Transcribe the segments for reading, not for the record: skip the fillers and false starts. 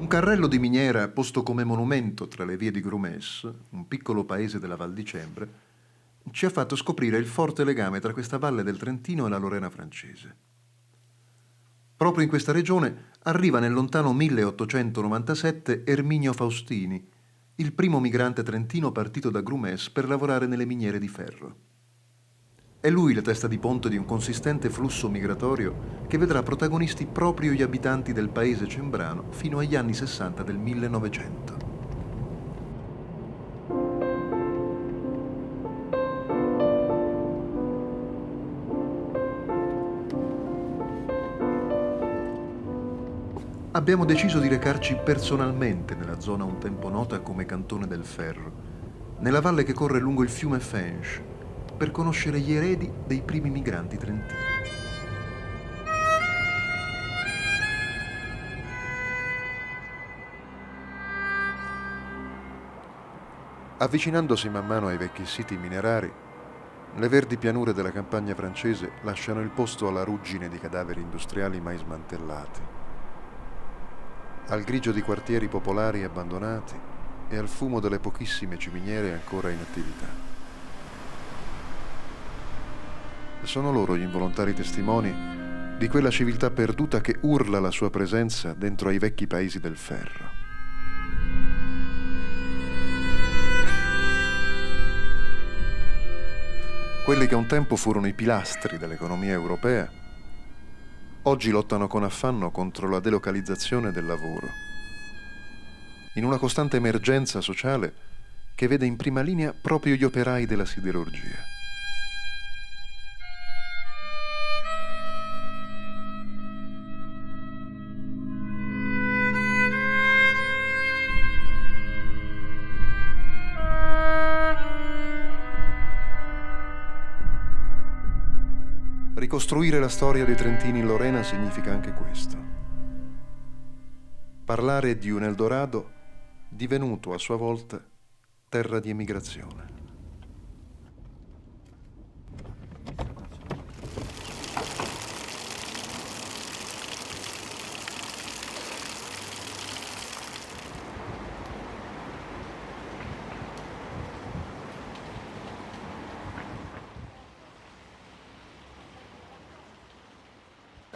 Un carrello di miniera posto come monumento tra le vie di Grumès, un piccolo paese della Val di Cembre, ci ha fatto scoprire il forte legame tra questa valle del Trentino e la Lorena francese. Proprio in questa regione arriva nel lontano 1897 Erminio Faustini, il primo migrante trentino partito da Grumès per lavorare nelle miniere di ferro. È lui la testa di ponte di un consistente flusso migratorio che vedrà protagonisti proprio gli abitanti del paese cembrano fino agli anni 60 del 1900. Abbiamo deciso di recarci personalmente nella zona un tempo nota come Cantone del Ferro, nella valle che corre lungo il fiume Fensch, per conoscere gli eredi dei primi migranti trentini. Avvicinandosi man mano ai vecchi siti minerari, le verdi pianure della campagna francese lasciano il posto alla ruggine di cadaveri industriali mai smantellati, al grigio di quartieri popolari abbandonati e al fumo delle pochissime ciminiere ancora in attività. Sono loro gli involontari testimoni di quella civiltà perduta che urla la sua presenza dentro ai vecchi paesi del ferro. Quelli che un tempo furono i pilastri dell'economia europea, oggi lottano con affanno contro la delocalizzazione del lavoro, in una costante emergenza sociale che vede in prima linea proprio gli operai della siderurgia. Ricostruire la storia dei trentini in Lorena significa anche questo. Parlare di un Eldorado divenuto a sua volta terra di emigrazione.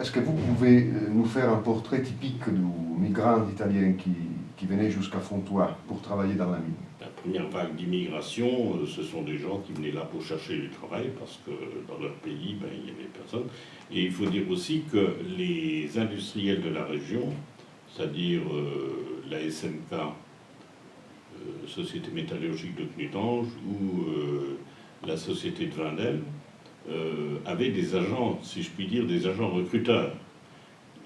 Est-ce que vous pouvez nous faire un portrait typique du migrant italien qui venait jusqu'à Fontois pour travailler dans la mine? La première vague d'immigration, ce sont des gens qui venaient là pour chercher du travail parce que dans leur pays, il n'y avait personne. Et il faut dire aussi que les industriels de la région, c'est-à-dire la SMK, Société métallurgique de Knutange, ou la Société de Wendel, avaient des agents, si je puis dire, des agents recruteurs.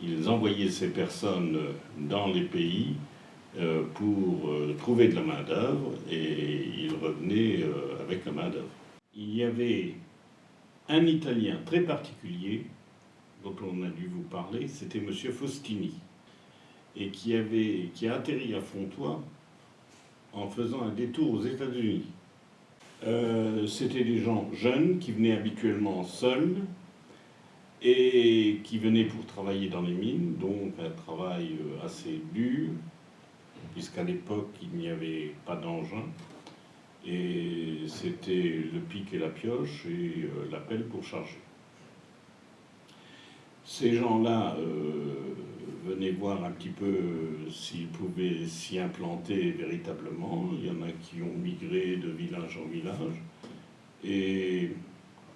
Ils envoyaient ces personnes dans les pays pour trouver de la main-d'œuvre et ils revenaient avec la main-d'œuvre. Il y avait un Italien très particulier dont on a dû vous parler, c'était M. Faustini, et qui a atterri à Fontois en faisant un détour aux États-Unis. C'était des gens jeunes qui venaient habituellement seuls et qui venaient pour travailler dans les mines, donc un travail assez dur, puisqu'à l'époque il n'y avait pas d'engin, et c'était le pic et la pioche et la pelle pour charger. Ces gens-là venaient voir un petit peu s'ils pouvaient s'y implanter véritablement. Il y en a qui ont migré de village en village. Et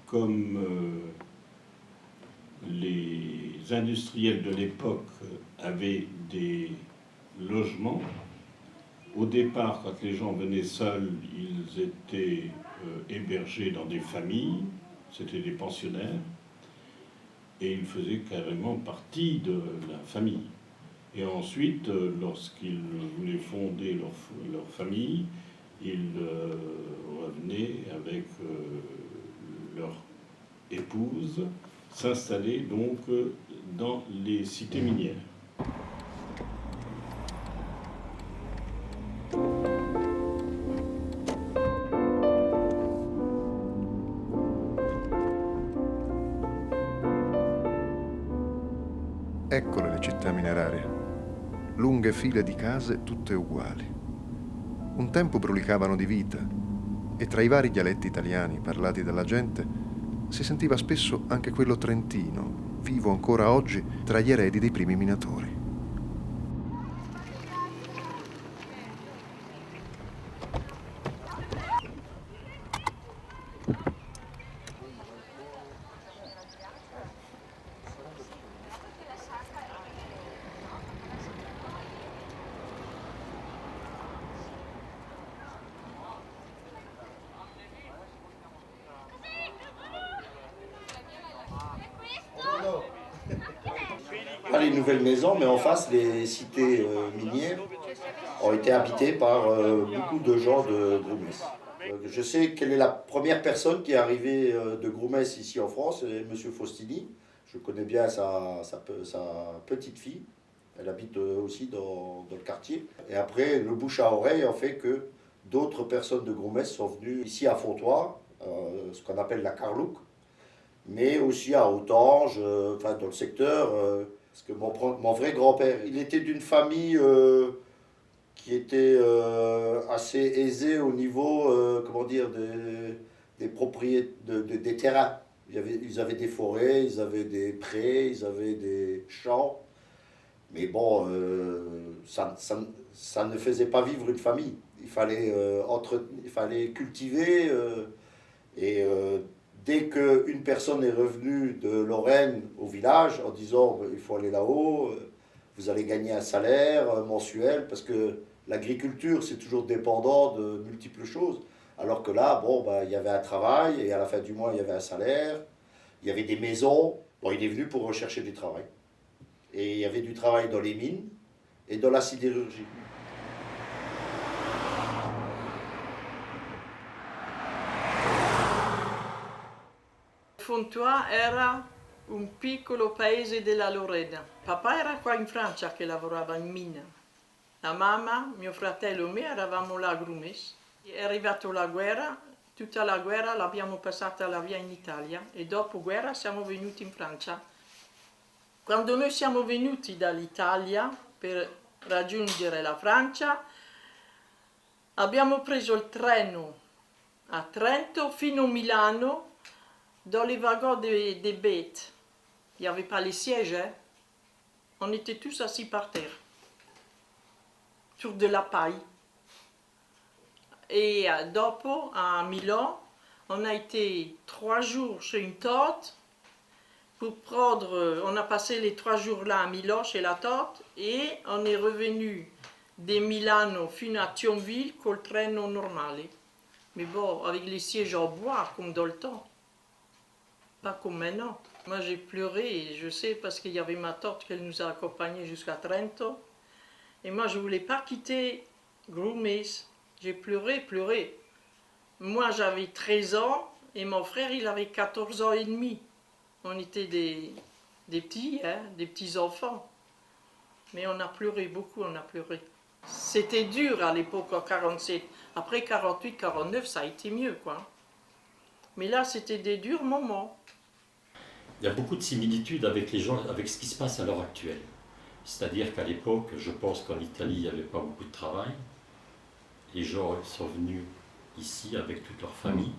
comme les industriels de l'époque avaient des logements, au départ, quand les gens venaient seuls, ils étaient hébergés dans des familles, c'était des pensionnaires. Et ils faisaient carrément partie de la famille. Et ensuite, lorsqu'ils voulaient fonder leur famille, ils revenaient avec leur épouse, s'installer donc dans les cités minières. Eccole le città minerarie, lunghe file di case tutte uguali. Un tempo brulicavano di vita e tra i vari dialetti italiani parlati dalla gente si sentiva spesso anche quello trentino, vivo ancora oggi tra gli eredi dei primi minatori. Les nouvelles maisons, mais en face, les cités minières ont été habitées par beaucoup de gens de Groumès. Je sais quelle est la première personne qui est arrivée de Groumès ici en France, c'est M. Faustini. Je connais bien sa petite fille. Elle habite aussi dans le quartier. Et après, le bouche à oreille a fait que d'autres personnes de Groumès sont venues ici à Fontoir, ce qu'on appelle la Carlouque, mais aussi à Autange, enfin dans le secteur. Parce que mon vrai grand-père, il était d'une famille qui était assez aisée au niveau, comment dire, des propriétés, des terrains. Ils avaient des forêts, ils avaient des prés, ils avaient des champs. Mais bon, ça ne faisait pas vivre une famille. Il fallait cultiver dès qu'une personne est revenue de Lorraine au village en disant il faut aller là-haut, vous allez gagner un salaire mensuel, parce que l'agriculture c'est toujours dépendant de multiples choses. Alors que là, bon, il y avait un travail et à la fin du mois il y avait un salaire, il y avait des maisons. Bon, il est venu pour rechercher du travail. Et il y avait du travail dans les mines et dans la sidérurgie. Fontoir era un piccolo paese della Lorena. Papà era qua in Francia che lavorava in mina. La mamma, mio fratello e me eravamo là a Groumès. È arrivata la guerra, tutta la guerra l'abbiamo passata la via in Italia e dopo guerra siamo venuti in Francia. Quando noi siamo venuti dall'Italia per raggiungere la Francia, abbiamo preso il treno a Trento fino a Milano. Dans les wagons des bêtes, il n'y avait pas les sièges, hein? On était tous assis par terre, sur de la paille. Et dopo, à Milan, on a été 3 jours chez une tante, on a passé les 3 jours là à Milan chez la tante, et on est revenu de Milano fino a Thionville col treno normale. Mais bon, avec les sièges en bois, comme dans le temps. Pas comme maintenant. Moi j'ai pleuré, je sais, parce qu'il y avait ma tante qui nous a accompagnés jusqu'à Trento. Et moi je ne voulais pas quitter Groumès. J'ai pleuré. Moi j'avais 13 ans et mon frère il avait 14 ans et demi. On était des petits, hein, des petits enfants. Mais on a pleuré, beaucoup on a pleuré. C'était dur à l'époque en 47. Après 48, 49 ça a été mieux quoi. Mais là c'était des durs moments. Il y a beaucoup de similitudes avec les gens, avec ce qui se passe à l'heure actuelle. C'est-à-dire qu'à l'époque, je pense qu'en Italie, il n'y avait pas beaucoup de travail. Les gens sont venus ici avec toute leur famille.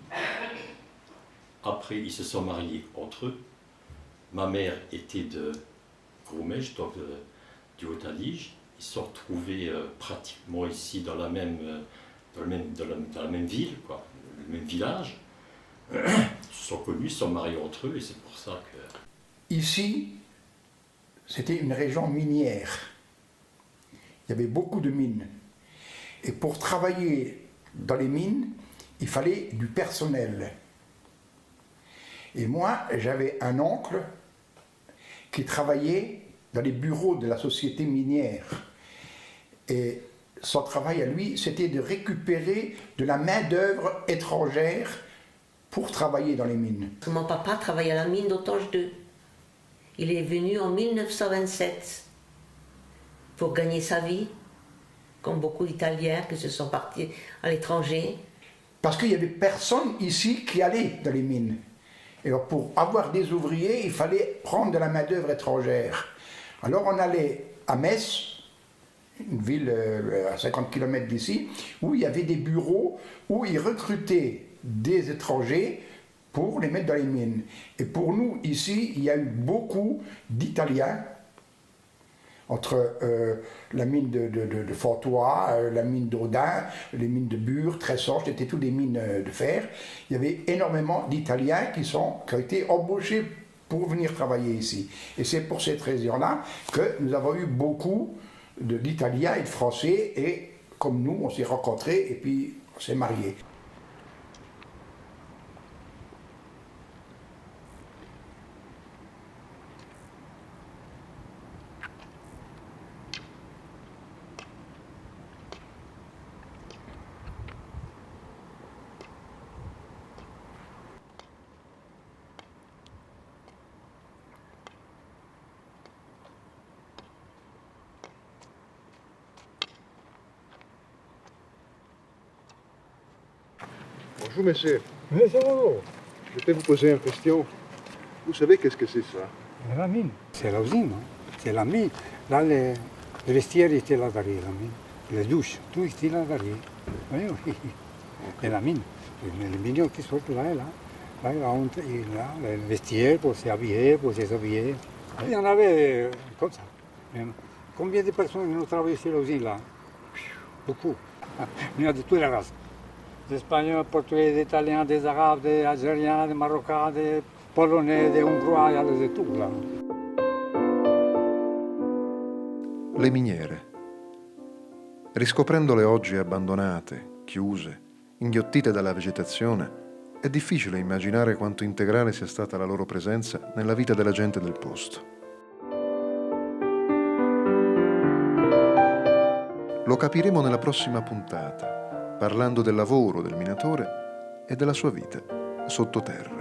Après, ils se sont mariés entre eux. Ma mère était de Groumès, donc du Haut-Adige. Ils se sont retrouvés pratiquement ici dans la même ville, quoi, le même village. Ils se sont connus, ils se sont mariés entre eux et c'est pour ça que... Ici, c'était une région minière. Il y avait beaucoup de mines. Et pour travailler dans les mines, il fallait du personnel. Et moi, j'avais un oncle qui travaillait dans les bureaux de la société minière. Et son travail à lui, c'était de récupérer de la main-d'œuvre étrangère pour travailler dans les mines. Mon papa travaillait à la mine d'Autange 2. Il est venu en 1927 pour gagner sa vie, comme beaucoup d'Italiens qui se sont partis à l'étranger. Parce qu'il n'y avait personne ici qui allait dans les mines. Et alors pour avoir des ouvriers, il fallait prendre de la main-d'œuvre étrangère. Alors on allait à Metz, une ville à 50 km d'ici, où il y avait des bureaux où ils recrutaient des étrangers pour les mettre dans les mines. Et pour nous, ici, il y a eu beaucoup d'Italiens, entre la mine de Fortois, la mine d'Audin, les mines de Bure, Tressorge, c'était toutes des mines de fer. Il y avait énormément d'Italiens qui ont été embauchés pour venir travailler ici. Et c'est pour cette raison-là que nous avons eu beaucoup d'Italiens et de Français, et comme nous, on s'est rencontrés et puis on s'est mariés. Bonjour monsieur, Mais c'est bon. je vais vous poser une question. Vous savez qu'est-ce que c'est ça? C'est la mine. C'est l'usine, hein. C'est la mine. Là, les vestiaires étaient là derrière, la mine. Les douches, tout était là derrière. Oui, oui. C'est la mine. Les mignons qui sortent là, là. Là, les vestiaires pour s'habiller, pour se déshabiller. Il y en avait comme ça. Combien de personnes ont travaillé sur l'usine là? Beaucoup. Il y a de toutes les races. Des Espagnols, Portugais, des Italiens, des Arabes, des Algériens, des Marocains, des Polonais, des Hongrois, il y a de tout là. Le miniere. Riscoprendole oggi abbandonate, chiuse, inghiottite dalla vegetazione, è difficile immaginare quanto integrale sia stata la loro presenza nella vita della gente del posto. Lo capiremo nella prossima puntata, parlando del lavoro del minatore e della sua vita sottoterra.